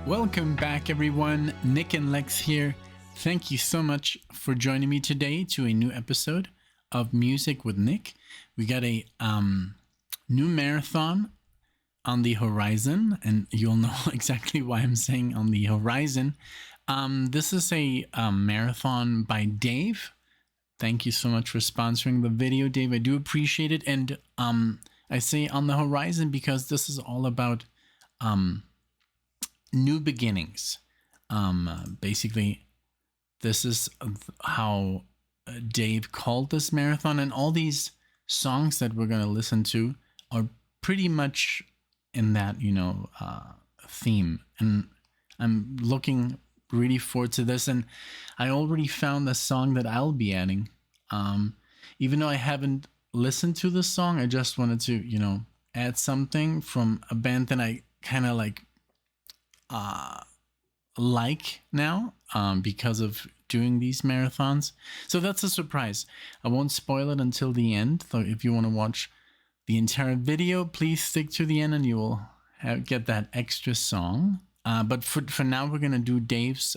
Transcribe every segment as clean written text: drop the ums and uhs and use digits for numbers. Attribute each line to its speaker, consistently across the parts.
Speaker 1: Welcome back, everyone. NicknLex here. Thank you so much for joining me today to a new episode of Music with Nick. We got a new marathon on the horizon, and you'll know exactly why I'm saying on the horizon. This is a marathon by Dave. Thank you so much for sponsoring the video, Dave. I do appreciate it. And I say on the horizon because this is all about new beginnings. Basically, this is how Dave called this marathon, and all these songs that we're going to listen to are pretty much in that, theme. And I'm looking really forward to this, and I already found the song that I'll be adding. Even though I haven't listened to the song, I just wanted to, add something from a band that I kind of like now because of doing these marathons. So that's a surprise. I won't spoil it until the end. So if you want to watch the entire video, please stick to the end and you will get that extra song. But for now, we're going to do Dave's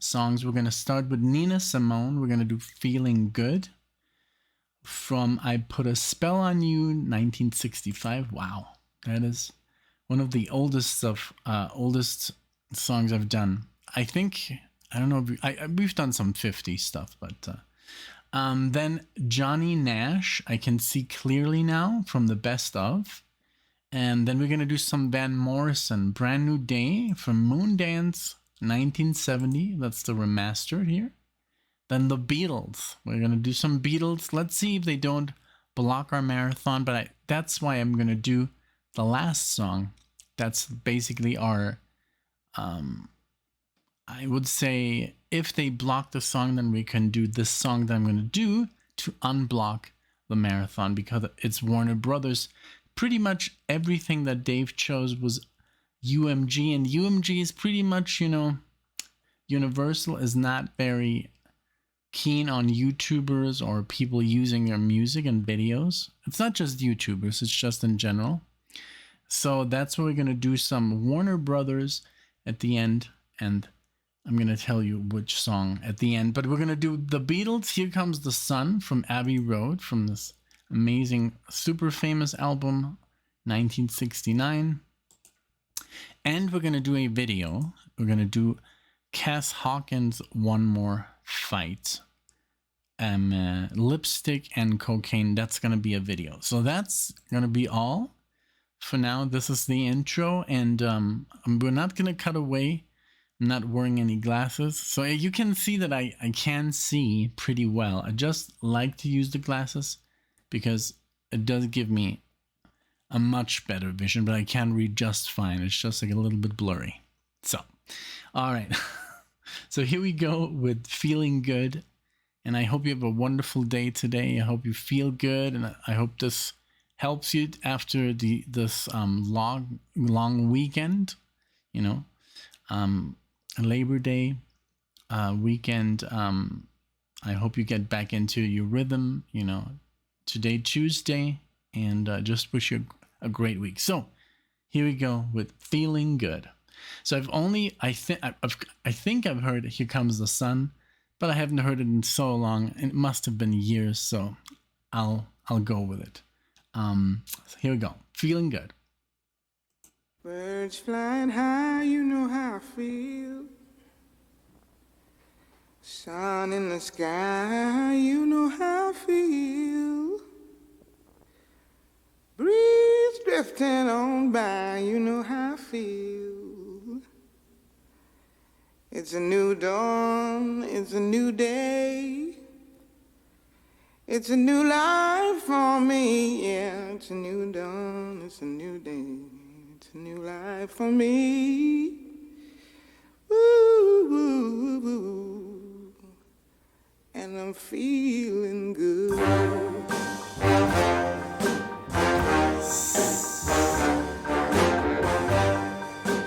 Speaker 1: songs. We're going to start with Nina Simone. We're going to do Feeling Good from I Put a Spell on You, 1965. Wow, that is one of the oldest songs I've done. I think, I don't know, we've done some 50s stuff, but then Johnny Nash, I Can See Clearly Now from the best of. And then we're going to do some Van Morrison, Brand New Day from Moondance 1970. That's the remastered here. Then the Beatles. We're going to do some Beatles. Let's see if they don't block our marathon, but that's why I'm going to do the last song. That's basically our, I would say, if they block the song, then we can do this song that I'm going to do to unblock the marathon, because it's Warner Brothers. Pretty much everything that Dave chose was UMG, and UMG is pretty much, Universal is not very keen on YouTubers or people using their music and videos. It's not just YouTubers, it's just in general. So that's why we're going to do some Warner Brothers at the end, and I'm going to tell you which song at the end. But we're going to do the Beatles, Here Comes the Sun from Abbey Road, from this amazing, super famous album, 1969. And we're going to do a video. We're going to do Kaz Hawkins, One More Fight. Lipstick and Cocaine. That's going to be a video. So that's going to be all. For now, this is the intro, and we're not going to cut away. I'm not wearing any glasses. So you can see that I can see pretty well. I just like to use the glasses because it does give me a much better vision, but I can read just fine. It's just like a little bit blurry. So, all right. So here we go with Feeling Good. And I hope you have a wonderful day today. I hope you feel good, and I hope this helps you after this long weekend, Labor Day weekend. I hope you get back into your rhythm, today, Tuesday, and just wish you a great week. So here we go with Feeling Good. So I think I've heard Here Comes the Sun, but I haven't heard it in so long. It must have been years, so I'll go with it. So here we go. Feeling Good.
Speaker 2: Birds flying high, you know how I feel. Sun in the sky, you know how I feel. Breeze drifting on by, you know how I feel. It's a new dawn, it's a new day. It's a new life for me, yeah. It's a new dawn, it's a new day. It's a new life for me. Woo, woo, woo. And I'm feeling good.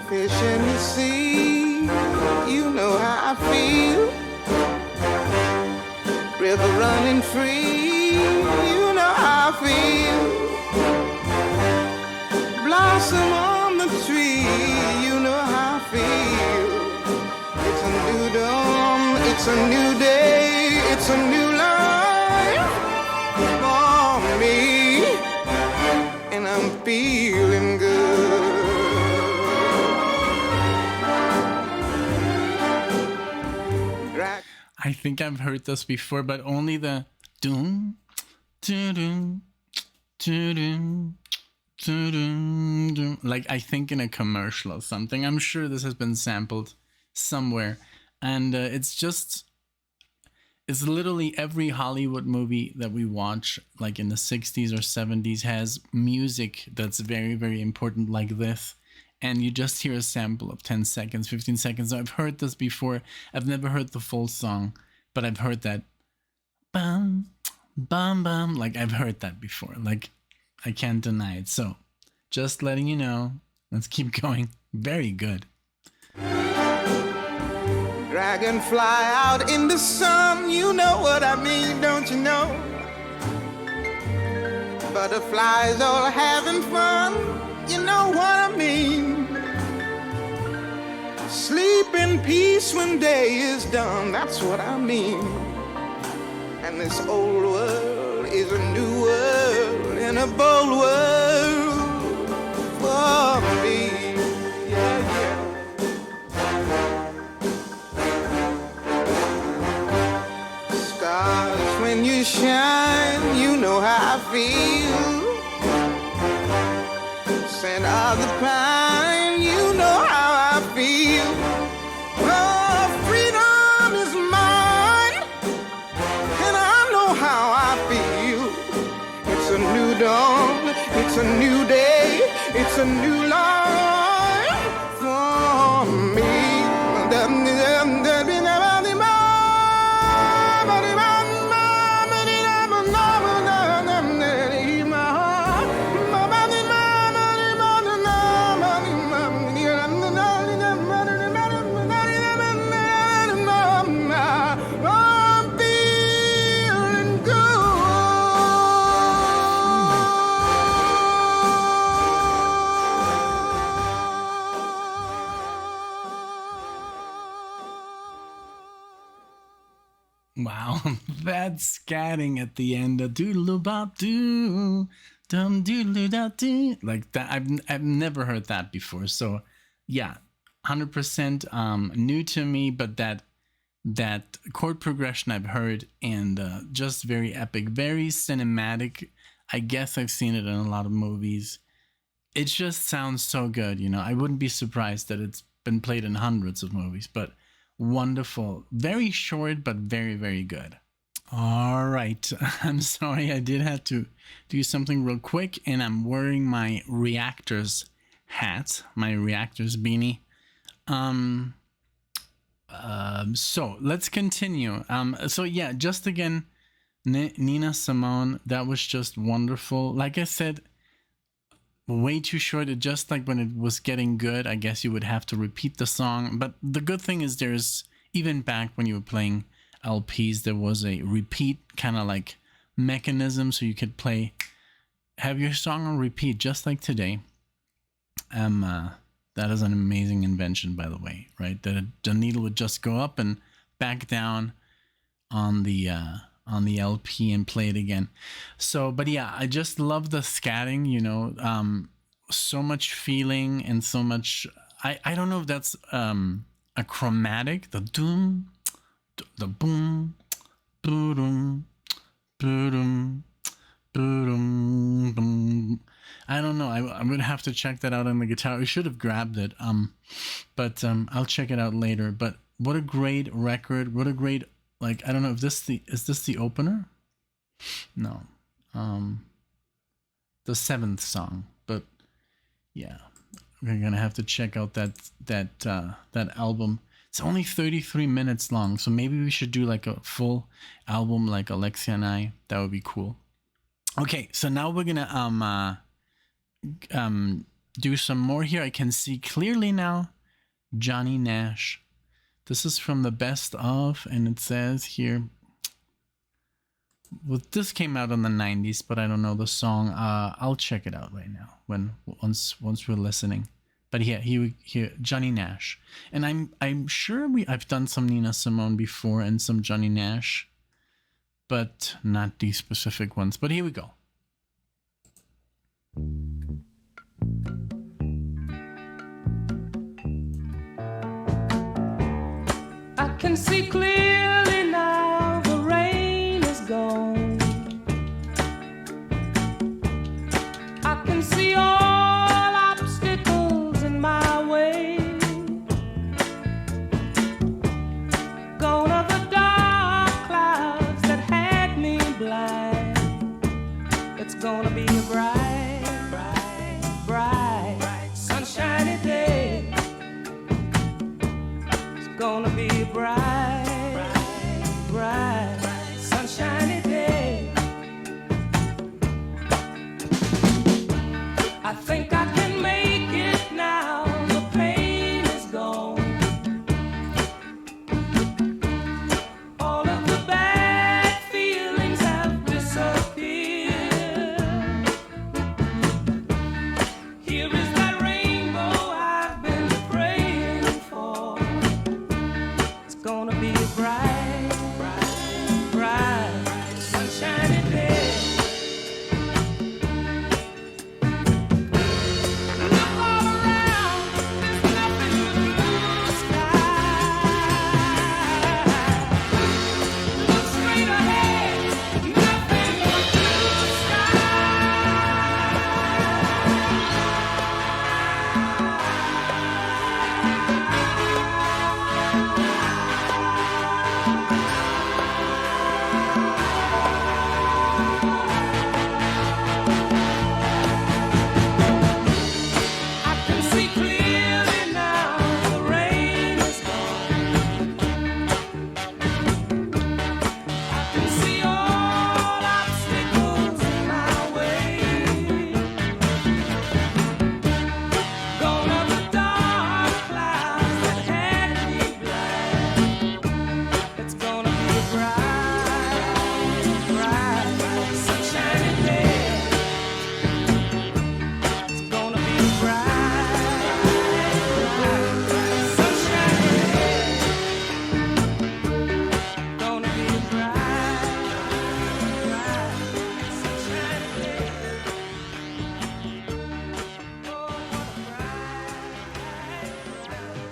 Speaker 2: Fish in the sea, you know how I feel. River running free, you know how I feel. Blossom on the tree, you know how It's a new day, it's a new life for me, and I'm feeling good.
Speaker 1: I think I've heard this before, but only the doom, doom, doom, doom, like I think in a commercial or something. I'm sure this has been sampled somewhere, and it's literally every Hollywood movie that we watch, like in the 60s or 70s, has music that's very, very important like this. And you just hear a sample of 10 seconds, 15 seconds. I've heard this before. I've never heard the full song, but I've heard that. Bum, bum, bum. Like, I've heard that before. Like, I can't deny it. So, just letting you know. Let's keep going. Very good.
Speaker 2: Dragonfly out in the sun, you know what I mean, don't you know? Butterflies all having fun, you know what I mean. Sleep in peace when day is done, that's what I mean. And this old world is a new world and a bold world for me. Yeah, yeah. Stars, when you shine, you know how I feel. Scent of the pine, you know how I feel. Oh, freedom is mine, and I know how I feel. It's a new dawn, it's a new day, it's a new life for me.
Speaker 1: Wow, that scatting at the end, a doodle bop doo, dum doodle da doo, like that. I've never heard that before. So, yeah, 100% new to me, but that chord progression I've heard, and just very epic, very cinematic. I guess I've seen it in a lot of movies. It just sounds so good, you know. I wouldn't be surprised that it's been played in hundreds of movies, but wonderful. Very short, but very, very good. All right. I'm sorry. I did have to do something real quick, and I'm wearing my Reactors hat, my Reactors beanie. So let's continue. So yeah, just again, Nina Simone, that was just wonderful. Like I said, way too short. It just like when it was getting good, I guess you would have to repeat the song. But the good thing is there's, even back when you were playing LPs, there was a repeat kind of like mechanism, so you could have your song on repeat just like today. That is an amazing invention, by the way, right? That the needle would just go up and back down on the LP and play it again. So, but yeah, I just love the scatting, you know, so much feeling and so much, I don't know if that's a chromatic, the doom, the boom, boom, boom, boom, boom. I don't know. I'm gonna have to check that out on the guitar. We should have grabbed it. But I'll check it out later. But what a great record! What a great, like, I don't know if is this the opener? No, the 7th song. But yeah, we're gonna have to check out that album. It's only 33 minutes long, so maybe we should do like a full album, like Alexia and I. That would be cool. Okay, so now we're gonna do some more here. I can see clearly now. Johnny Nash. This is from the best of, and it says here, well, this came out in the 90s, but I don't know the song. I'll check it out right now once we're listening. But yeah, he Johnny Nash, and I'm sure I've done some Nina Simone before and some Johnny Nash, but not these specific ones. But here we go.
Speaker 3: I can see clearly now the rain is gone. I can see all obstacles in my way. Gone are the dark clouds that had me blind. It's gonna be a bright, bright, bright, sunshiny day. It's gonna be a bright, bright, sunshiny day. I think I can make it now. The pain is gone. All of the bad feelings have disappeared. Here is that rainbow I've been praying for. It's gonna be a bright, bright, bright, sunshiny day. Look all around, there's nothing but blue sky. Look straight ahead, nothing but blue I can see clearly now. The rain is gone. I can see all obstacles in my way. Gone are the dark clouds that had me blind. It's gonna be a bright, bright, sunshiny day. It's gonna be a bright, bright, sunshiny day. Gonna be a bright, bright, sunshiny day. Oh, what a bright,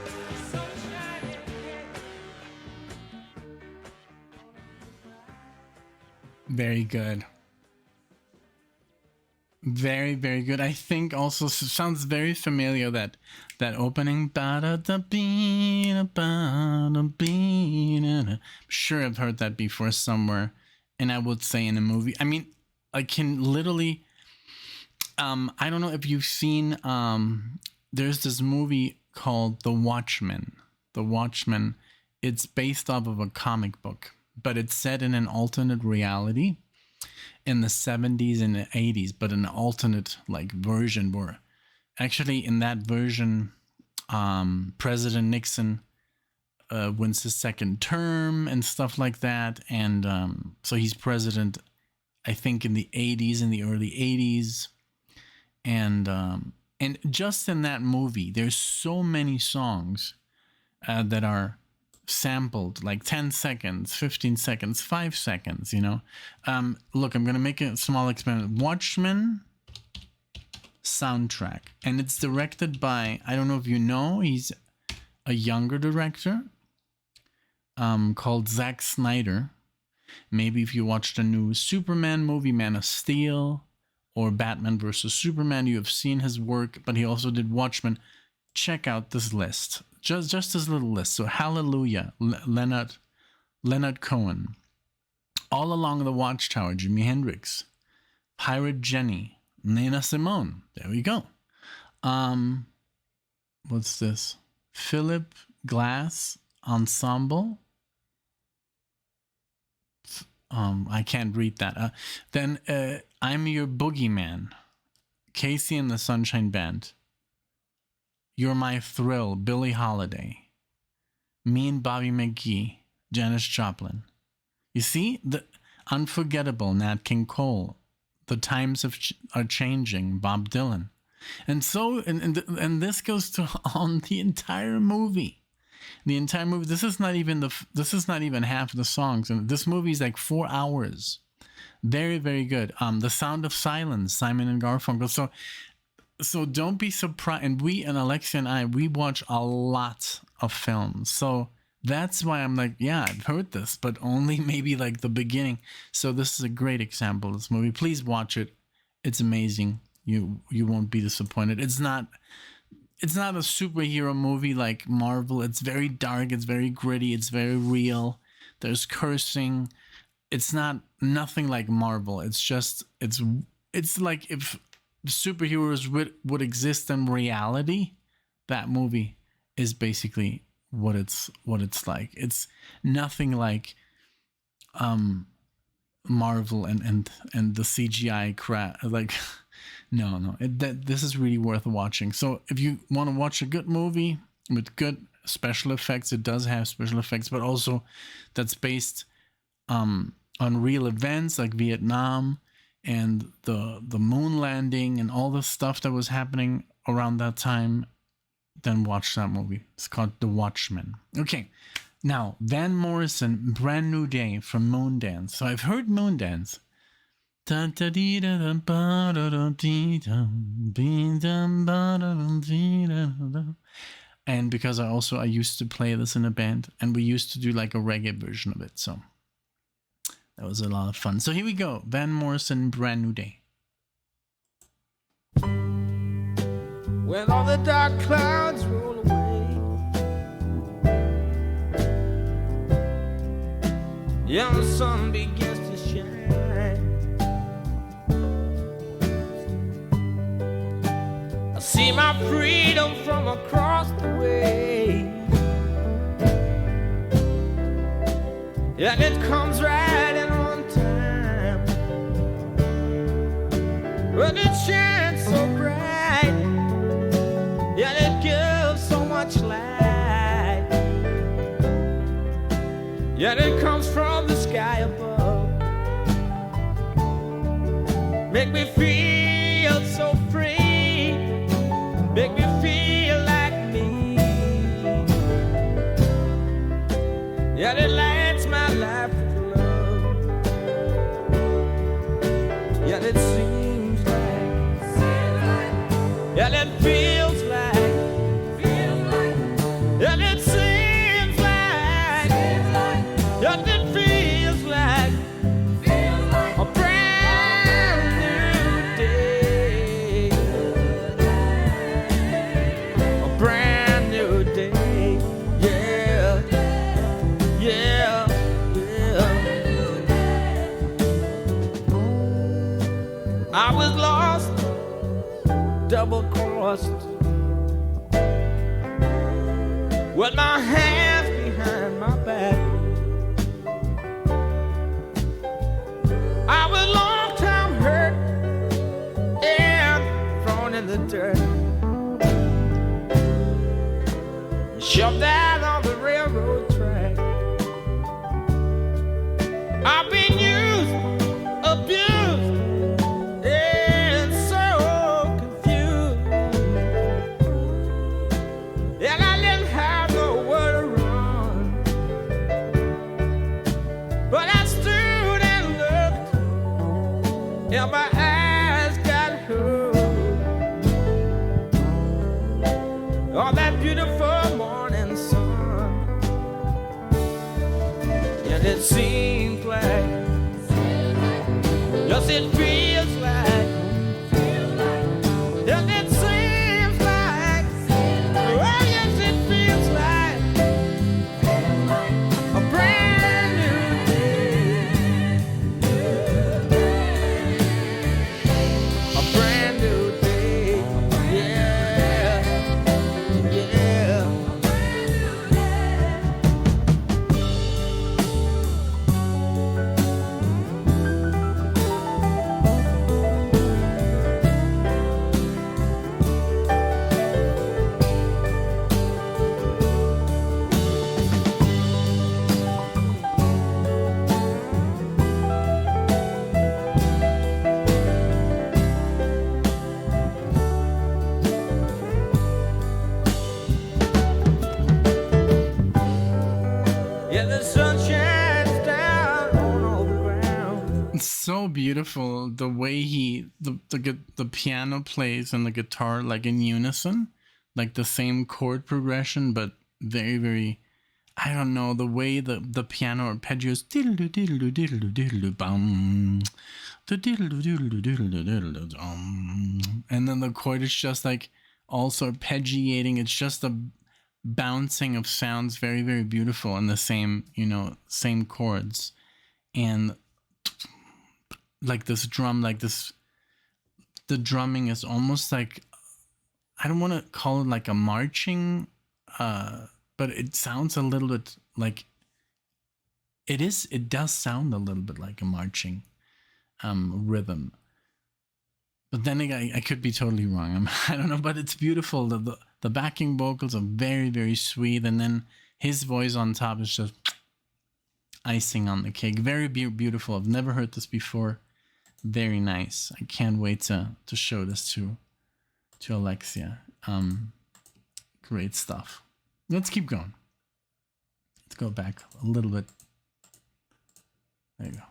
Speaker 3: bright, sunshiny day.
Speaker 1: Very good. Very, very good. I think also sounds very familiar, that opening. I'm sure I've heard that before somewhere, and I would say in a movie. I mean, I can literally. I don't know if you've seen. There's this movie called The Watchmen. The Watchmen. It's based off of a comic book, but it's set in an alternate reality in the 70s and the 80s, but an alternate like version where actually in that version President Nixon wins his second term and stuff like that, and so he's president I think in the 80s, in the early 80s, and just in that movie there's so many songs that are sampled, like 10 seconds, 15 seconds, 5 seconds, you know. Look, I'm going to make a small experiment. Watchmen soundtrack. And it's directed by, I don't know if you know, he's a younger director called Zack Snyder. Maybe if you watched the new Superman movie, Man of Steel, or Batman versus Superman, you have seen his work, but he also did Watchmen. Check out this list. Just this little list. So Hallelujah, Leonard Cohen. All Along the Watchtower, Jimi Hendrix. Pirate Jenny, Nina Simone. There we go. What's this? Philip Glass Ensemble. I can't read that. Then I'm Your Boogeyman. Casey and the Sunshine Band. You're My Thrill, Billie Holiday. Me and Bobby McGee, Janis Joplin. You see? The Unforgettable, Nat King Cole. The Times are Changing, Bob Dylan. And so, and this goes to on the entire movie. The entire movie. This is not even half the songs, and this movie is like 4 hours. Very, very good. The Sound of Silence, Simon and Garfunkel. So don't be surprised. And Alexia and I, we watch a lot of films. So that's why I'm like, yeah, I've heard this, but only maybe like the beginning. So this is a great example of this movie. Please watch it. It's amazing. You won't be disappointed. It's not a superhero movie like Marvel. It's very dark. It's very gritty. It's very real. There's cursing. It's nothing like Marvel. It's just, it's like if superheroes would exist in reality, that movie is basically what it's like. It's nothing like Marvel and the CGI crap. Like, no. This is really worth watching. So if you want to watch a good movie with good special effects, it does have special effects, but also that's based on real events like Vietnam and the moon landing and all the stuff that was happening around that time, then watch that movie. It's called The Watchmen. Okay, now Van Morrison, Brand New Day from Moondance. So I've heard Moondance. And because I used to play this in a band, and we used to do like a reggae version of it, so that was a lot of fun. So here we go. Van Morrison, Brand New Day.
Speaker 2: When all the dark clouds roll away, yeah, the sun begins to shine. I see my freedom from across the way, and it comes right in on time. When it shines so bright, yeah, it gives so much light. Yeah, it comes from the sky above. Make me feel so free. Make me feel like me. Yeah, it lights my life with love. Yeah, it seems like. Yeah, it feels like. Yeah, it seems like. Yeah, it feels like a brand new day. A brand new day. Yeah. Yeah. Yeah. I was lost, double-crossed, with my hands behind my back. I was long time hurt and thrown in the dirt, shoved out on the railroad track. I've been used, abused, and so confused. And I didn't have nowhere to run, but I stood and looked, and my eyes got hooked on that beautiful morning sun. And it seems like, yes, it feels like, and it seems like, oh yes, it feels like a brand new day. A brand new day. Yeah. Yeah.
Speaker 1: so beautiful the way the piano plays and the guitar like in unison, like the same chord progression, but very, very, I don't know, the way the piano arpeggios, diddle diddle diddle diddle bum, diddle diddle diddle dum, and then the chord is just like also arpeggiating. It's just a bouncing of sounds, very, very beautiful, in the same, same chords. And like this drum, like this, the drumming is almost like, I don't want to call it like a marching, but it sounds a little bit like it does sound a little bit like a marching rhythm. But then again, I could be totally wrong. I don't know, but it's beautiful. The backing vocals are very, very sweet, and then his voice on top is just icing on the cake. Very beautiful. I've never heard this before. Very nice. I can't wait to show this to Alexia. Great stuff. Let's keep going. Let's go back a little bit. There you go.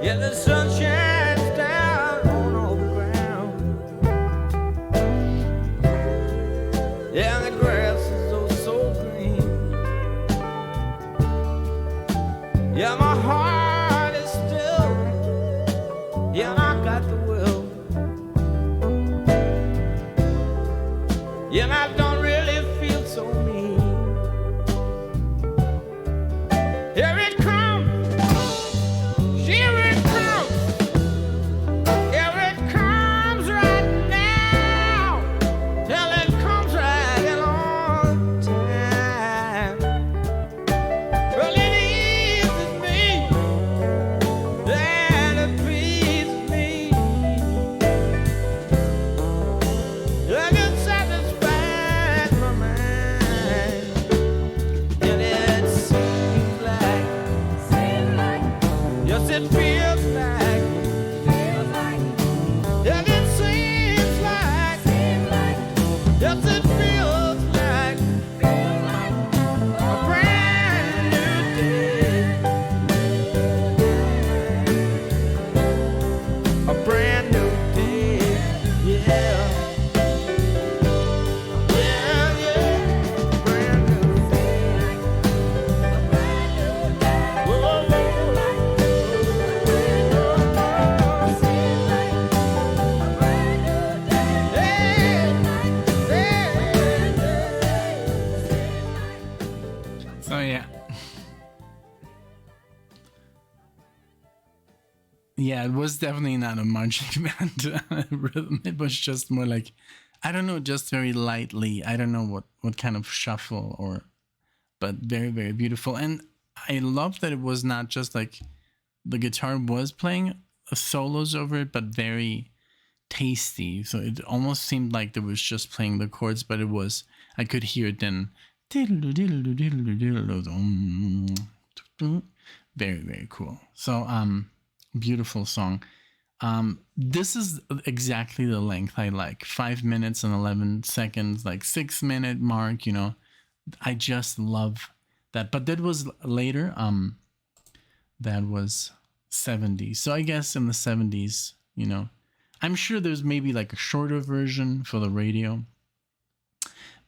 Speaker 4: Yeah, the sun shines down on all the ground. Yeah, the grass is oh so green. Yeah, my heart is still. Yeah, I got the will. Yeah, and I don't really feel so mean. Here it comes. Here it comes. Here it comes right now. Till it comes right in on time. Well, it eases me. And it pleases me. And it satisfies my mind. And it seems like, yes, it feels like, and it seems like, yes, it feels like a brand new day, a brand new day, yeah, yeah, yeah, a brand new day, whoa,
Speaker 1: So yeah. Yeah, it was definitely not a marching band rhythm. It was just more like, I don't know, just very lightly. I don't know what kind of shuffle but very, very beautiful. And I love that it was not just like the guitar was playing solos over it, but very tasty. So it almost seemed like it was just playing the chords, but I could hear it then. Very, very cool. So, beautiful song. This is exactly the length I like. 5 minutes and 11 seconds, like 6 minute mark, I just love that. But that was later. That was 70s. So I guess in the 70s, I'm sure there's maybe like a shorter version for the radio.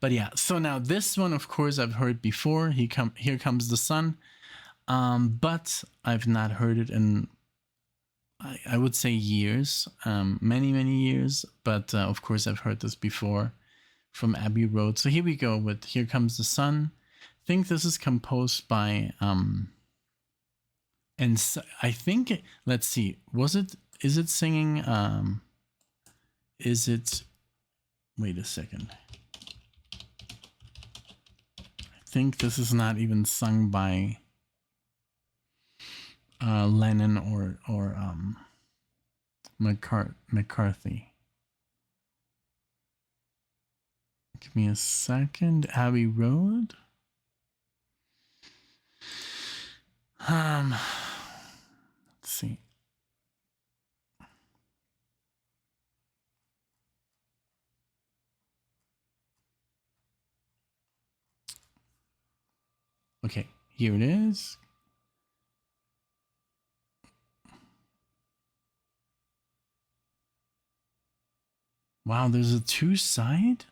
Speaker 1: But yeah, so now this one, of course, I've heard before. Here Comes the Sun. But I've not heard it in, I would say, years, many, many years. But of course, I've heard this before from Abbey Road. So here we go with Here Comes the Sun. I think this is composed by, and so, I think, let's see, is it singing, wait a second. I think this is not even sung by Lennon or McCarthy. Give me a second. Abbey Road. Let's see. Okay, here it is. Wow, there's a two-side?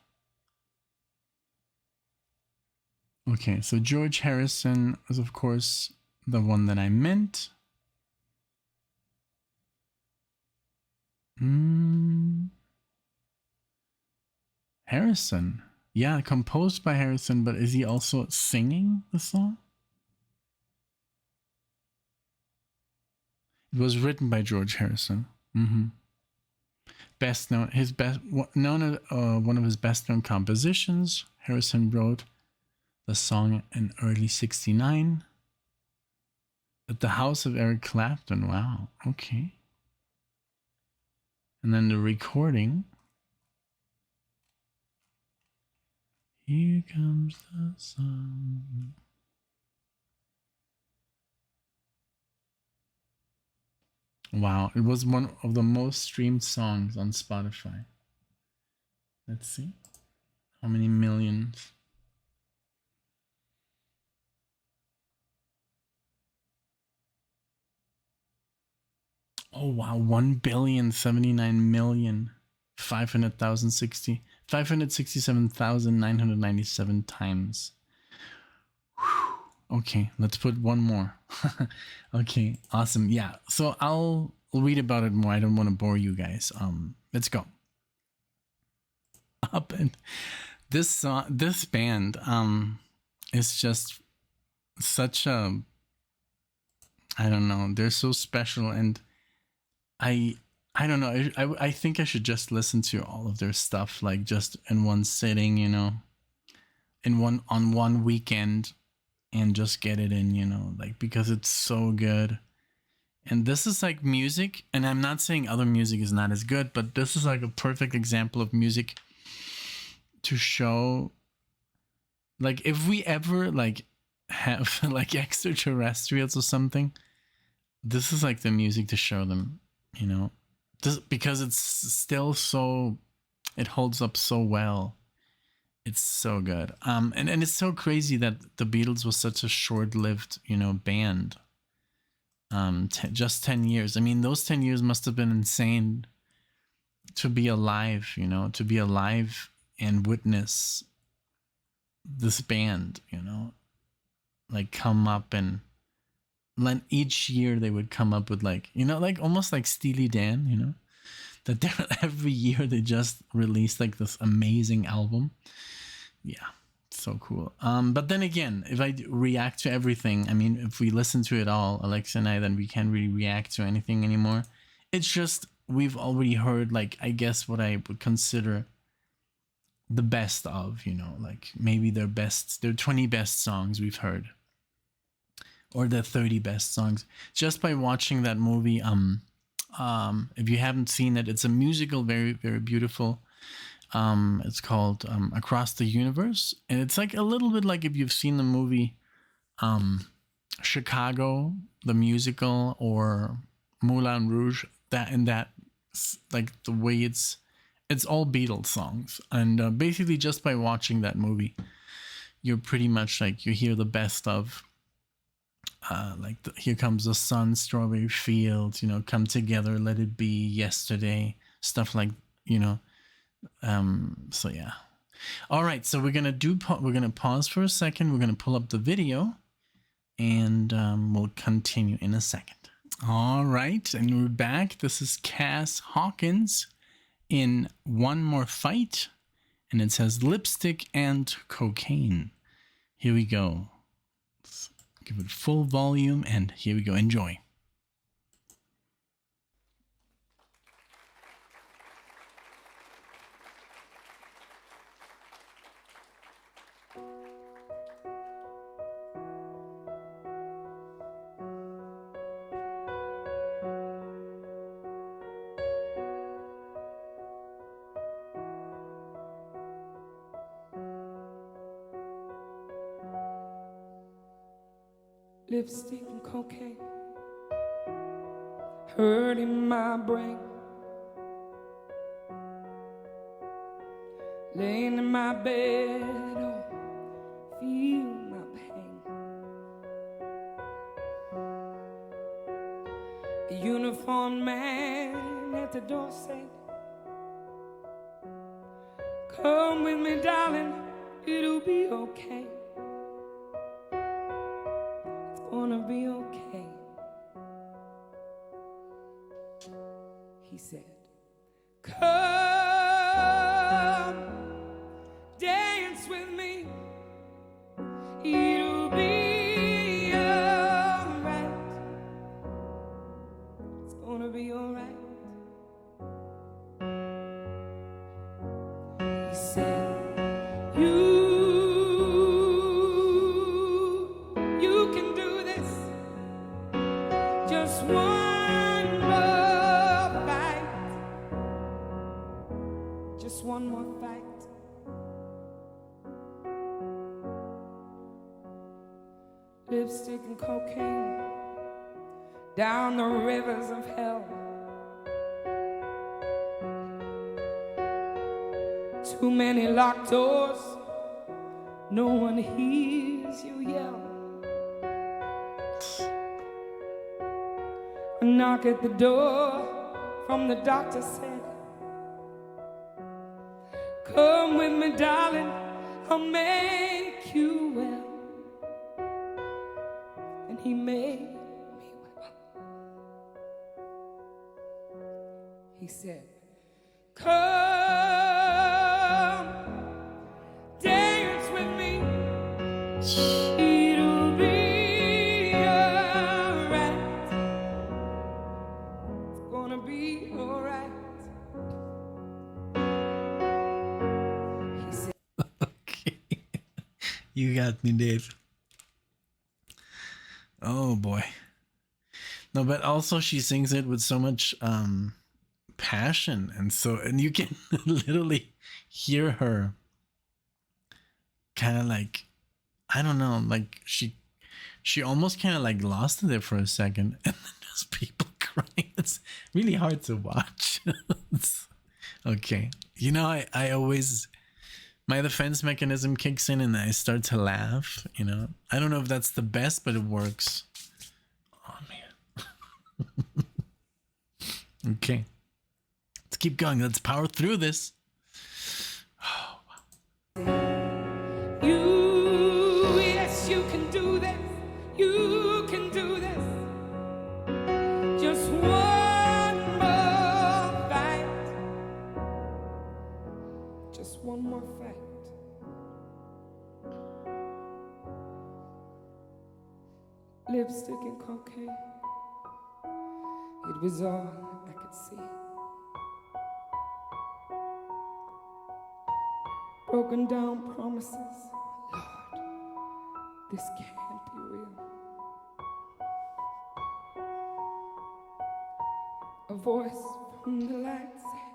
Speaker 1: Okay, so George Harrison is, of course, the one that I meant. Harrison. Yeah, composed by Harrison, but is he also singing the song? It was written by George Harrison. Best known, one of his best known compositions. Harrison wrote the song in early '69 at the house of Eric Clapton. Wow, okay. And then the recording. Here comes the sun. Wow, it was one of the most streamed songs on Spotify. Let's see. How many millions? Oh wow, 567,997 times. Whew. Okay, let's put one more. Okay, awesome. Yeah, so I'll read about it more. I don't want to bore you guys. Let's go. Up and this band is just such a, I don't know, they're so special, and I don't know, I think I should just listen to all of their stuff, like just in one sitting, you know, on one weekend, and just get it in, you know, like, because it's so good. And this is like music, and I'm not saying other music is not as good, but this is like a perfect example of music to show, like, if we ever like have like extraterrestrials or something, this is like the music to show them, you know, this, because it's still so, it holds up so well. It's so good. And it's so crazy that the Beatles was such a short-lived, you know, band. Just 10 years. I mean, those 10 years must have been insane to be alive, you know, to be alive and witness this band, you know, like come up, and then each year they would come up with, like, you know, like almost like Steely Dan, you know, that every year they just released like this amazing album. Yeah, so cool. But then again, if I react to everything, I mean, if we listen to it all, Alexa and I, then we can't really react to anything anymore. It's just, we've already heard, like, I guess what I would consider the best of, you know, like maybe their 20 best songs we've heard, or the 30 best songs, just by watching that movie. If you haven't seen it, it's a musical, very, very beautiful. It's called Across the Universe, and it's like a little bit like if you've seen the movie Chicago, the musical, or Moulin Rouge. That like the way it's all Beatles songs, and basically just by watching that movie, you're pretty much like, you hear the best of. Like Here Comes the Sun, Strawberry Fields, you know, Come Together, Let It Be, Yesterday, stuff like, you know. So yeah. All right, so we're gonna pause for a second. We're gonna pull up the video, and we'll continue in a second. All right, and we're back. This is Kaz Hawkins in One More Fight, and it says Lipstick and Cocaine. Here we go. Give it full volume, and here we go. Enjoy.
Speaker 3: Lipstick and cocaine hurting my brain, laying in my bed, oh, feel my pain. A uniformed man at the door said, Come with me, darling, it'll be okay. It's gonna be okay. He said, come dance with me. It'll be alright. It's gonna be alright. He said, you can do this. Just one more fight. Just one more fight. Lipstick and cocaine down the rivers of hell. Too many locked doors, no one hears you yell. A knock at the door from the doctor said, come with me, darling, I'll make you well. And he made me well. He said, come dance with me. It'll be alright. It's gonna be alright. He said,
Speaker 1: Okay. You got me, Dave. Oh boy. No, but also she sings it with so much passion, and you can literally hear her kind of like, I don't know, like she almost kind of like lost it there for a second, and then there's people crying. It's really hard to watch. Okay. You know, I always, my defense mechanism kicks in and I start to laugh, you know. I don't know if that's the best, but it works. Oh, man. Okay. Let's keep going. Let's power through this. Oh, wow.
Speaker 3: Yes, you can do this. You can do this. Just one more fight. Just one more fight. Lipstick and cocaine. It was all I could see. Broken down promises. Lord, this can't be real. A voice from the light said,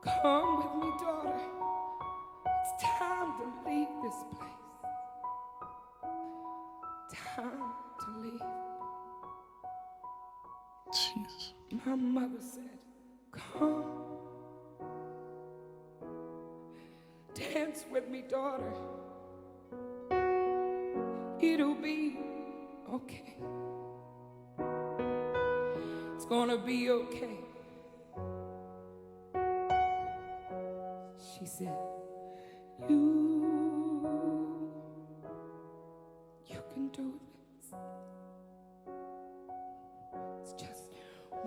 Speaker 3: come with me, daughter. It's time to leave this place. Time to leave.
Speaker 1: jeez.
Speaker 3: My mother said, come. Dance with me, daughter. It'll be okay. It's gonna be okay. She said, you can do this. It's just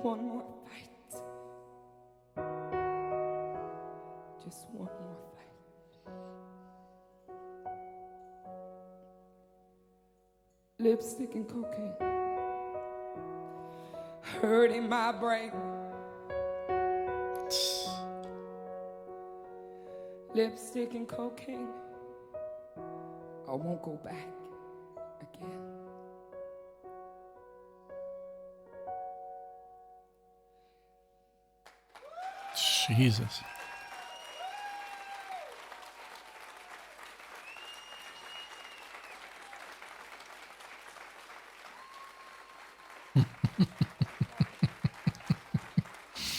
Speaker 3: one more fight. Just one more fight. Lipstick and cocaine hurting my brain. Lipstick and cocaine, I won't go back again.
Speaker 1: Jesus.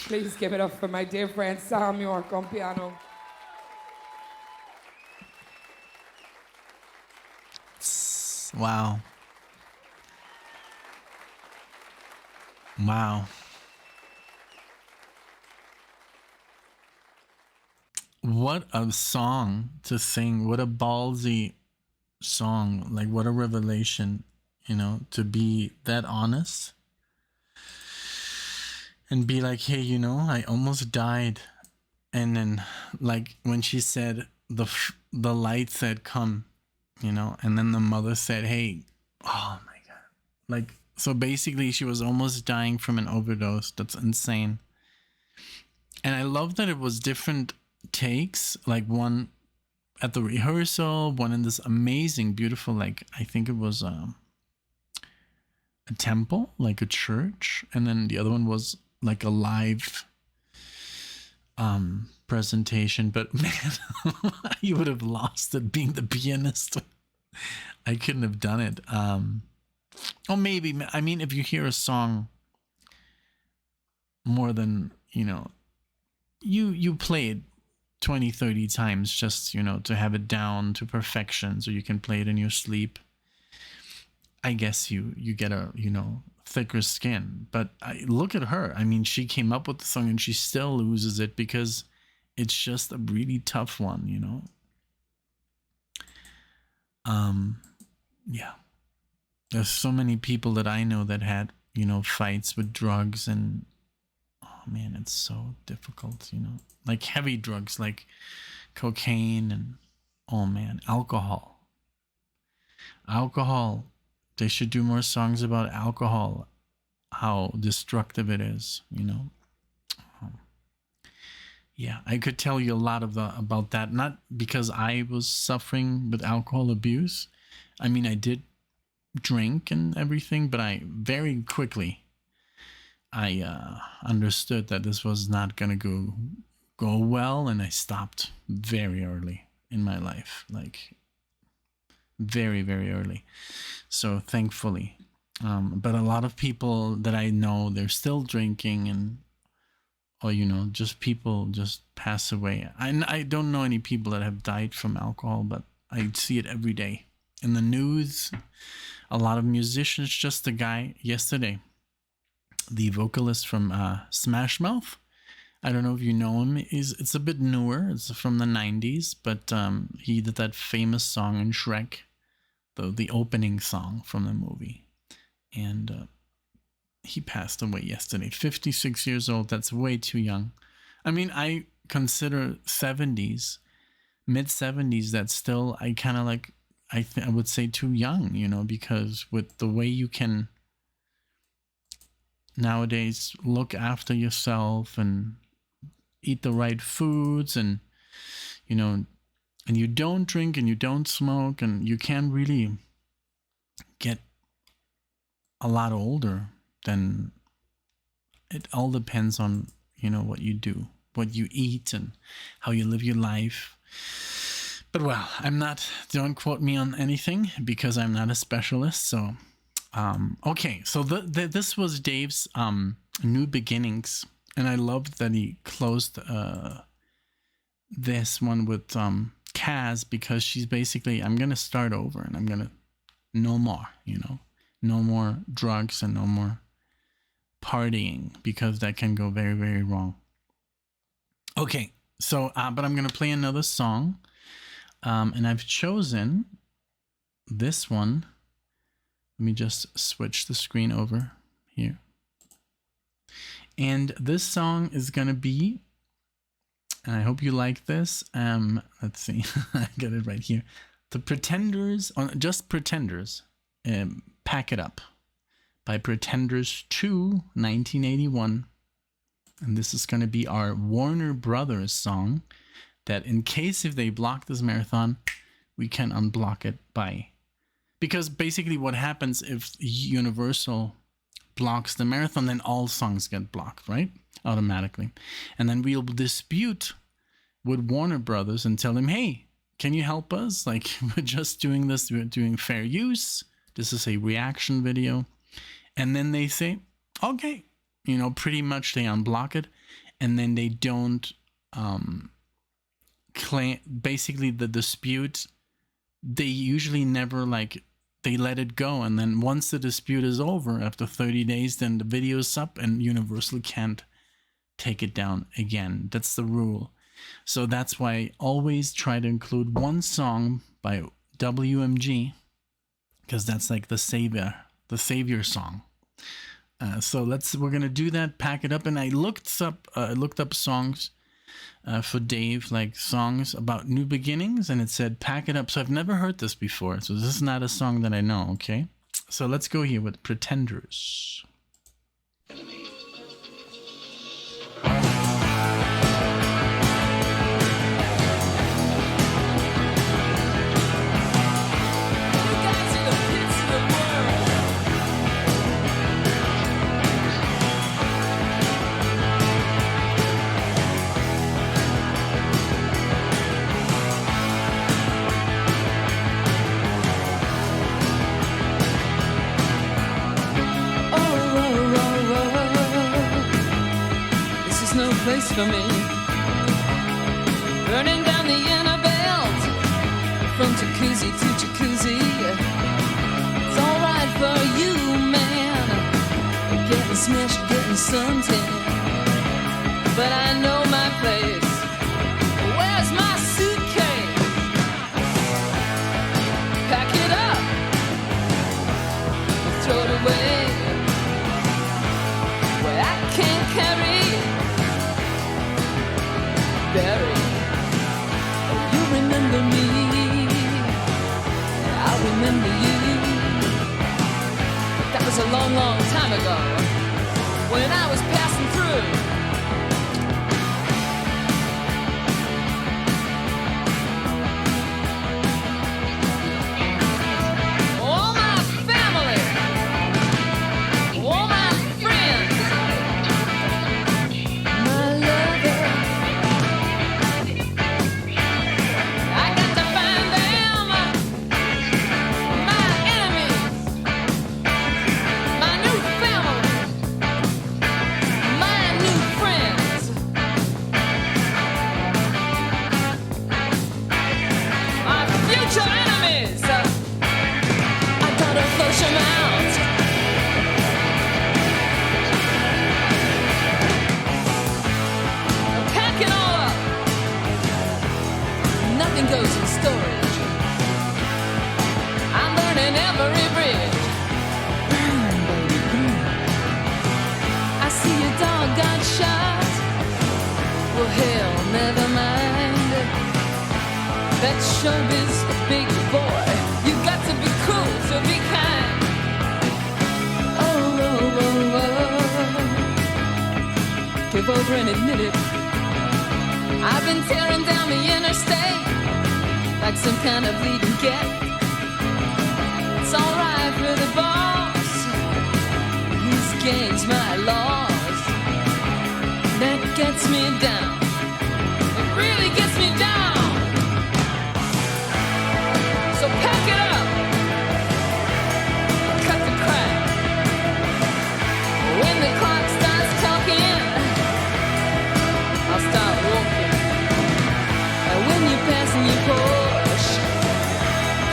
Speaker 3: Please give it up for my dear friend Sam York on piano.
Speaker 1: Wow. Wow. what a song to sing. What a ballsy song. Like, what a revelation, to be that honest and be like, hey, I almost died. And then, like, when she said the light said come, and then the mother said, hey, oh my God. Like, so basically she was almost dying from an overdose. That's insane. And I love that it was different takes, like one at the rehearsal, one in this amazing, beautiful, like, I think it was a temple, like a church. And then the other one was like a live presentation. But man, you would have lost it being the pianist. I couldn't have done it. Or maybe, I mean, if you hear a song more than, you play it 20, 30 times just, to have it down to perfection so you can play it in your sleep. I guess you get a, thicker skin. But look at her. I mean, she came up with the song and she still loses it because it's just a really tough one, Yeah. There's so many people that I know that had, fights with drugs, and oh man, it's so difficult, like heavy drugs like cocaine and, oh man, alcohol. They should do more songs about alcohol, how destructive it is, Yeah, I could tell you a lot about that, not because I was suffering with alcohol abuse. I mean, I did drink and everything, but I very quickly understood that this was not gonna go well, and I stopped very early in my life, like very, very early. So thankfully, but a lot of people that I know, they're still drinking, and or just people just pass away. I don't know any people that have died from alcohol, but I see it every day in the news. A lot of musicians. Just the guy yesterday, the vocalist from Smash Mouth. I don't know if you know him. It's a bit newer. It's from the 90s, but he did that famous song in Shrek, the opening song from the movie. And he passed away yesterday. 56 years old. That's way too young. I mean, I consider 70s, mid 70s, that's still, I kind of like, I would say too young, because with the way you can nowadays look after yourself and eat the right foods, and, and you don't drink and you don't smoke, and you can really get a lot older. Then it all depends on, what you do, what you eat, and how you live your life. But well, don't quote me on anything because I'm not a specialist. So, okay. So this was Dave's New Beginnings. And I loved that he closed this one with Kaz, because she's basically, I'm going to start over, and I'm going to, no more, no more drugs and no more partying, because that can go very, very wrong. Okay. So, but I'm going to play another song. And I've chosen this one. Let me just switch the screen over here. And this song is going to be, and I hope you like this. Let's see. I got it right here. The Pretenders, just Pretenders, Pack It Up, by Pretenders 2, 1981. And this is going to be our Warner Brothers song, that in case if they block this marathon, we can unblock it because basically what happens if Universal blocks the marathon, then all songs get blocked, right? Automatically. And then we'll dispute with Warner Brothers and tell them, hey, can you help us? Like, we're just doing this, we're doing fair use. This is a reaction video. And then they say, okay, pretty much they unblock it. And then they don't claim, basically the dispute, they usually never, like, they let it go. And then once the dispute is over, after 30 days, then the video's up and Universal can't take it down again. That's the rule. So that's why I always try to include one song by WMG, because that's like the savior song. So we're gonna do that. Pack it up, and I looked up songs for Dave, like songs about new beginnings, and it said "Pack It Up." So I've never heard this before, so this is not a song that I know. Okay, so let's go here with Pretenders.
Speaker 3: Place for me, burning down the inner belt from jacuzzi to jacuzzi. It's alright for you, man, getting smashed, getting suntan, but I know my place. Where's my suitcase? Pack it up, throw it away where I can't carry. Barry, you remember me, and I remember you. That was a long, long time ago, when I was passing through. All my family, all my friends, my lover. Goes in storage. I'm burning every bridge. Burn, baby, burn. I see your dog got shot. Well, hell, never mind. That's showbiz, big boy. You got to be cool, so be kind. Oh, oh, oh, oh. Give over and admit it. I've been tearing down the interstate like some kind of leading get. It's alright for the boss. His gains my loss. That gets me down. It really gets me down. So pack it up. Cut the crap. When the clock starts talking, I'll start walking. And when you're passing your Porsche,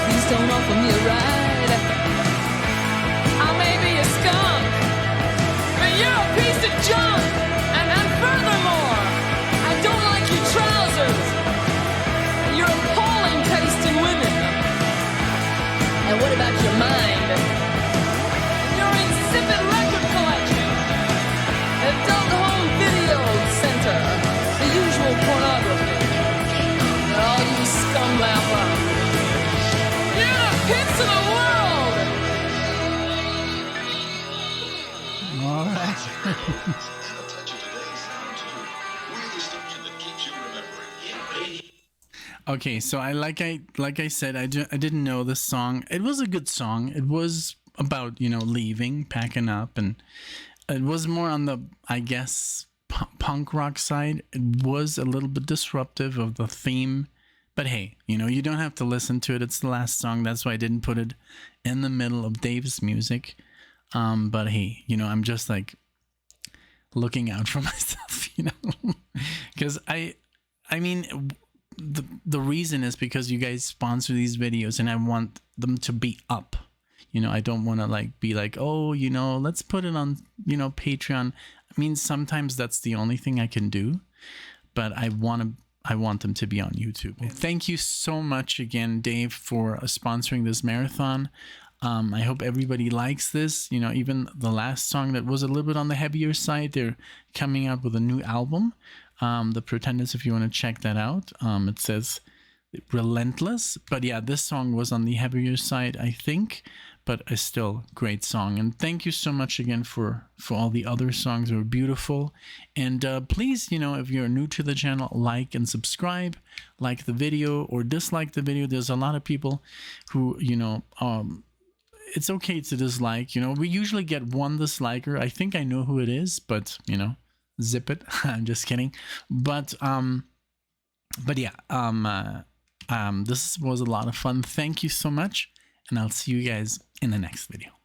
Speaker 3: please don't offer me a ride. I may be a skunk, but you're a piece of junk. And furthermore, I don't like your trousers. Your appalling taste in women. And what about your mind? Your insipid record collection. Adult home video center. The usual pornography. And all you scum laugh on. You're the pits of the world!
Speaker 1: All right. Okay, so like I said, I didn't know this song. It was a good song. It was about, leaving, packing up, and it was more on the, I guess, punk rock side. It was a little bit disruptive of the theme, but hey, you don't have to listen to it. It's the last song. That's why I didn't put it in the middle of Dave's music. But hey, I'm just like looking out for myself, because I mean, the reason is because you guys sponsor these videos and I want them to be up. I don't want to be like, oh, let's put it on, Patreon. I mean, sometimes that's the only thing I can do, but I want I want them to be on YouTube. Well, thank you so much again, Dave, for sponsoring this marathon. I hope everybody likes this. You know, even the last song that was a little bit on the heavier side, they're coming out with a new album, The Pretenders, if you want to check that out. It says Relentless, but yeah, this song was on the heavier side, I think, but a still great song. And thank you so much again for all the other songs. They were beautiful. And please, you know, if you're new to the channel, like and subscribe, like the video or dislike the video. There's a lot of people who, you know, it's okay to dislike. You know, we usually get one disliker. I think I know who it is, but you know, zip it. I'm just kidding. But yeah, this was a lot of fun. Thank you so much, and I'll see you guys in the next video.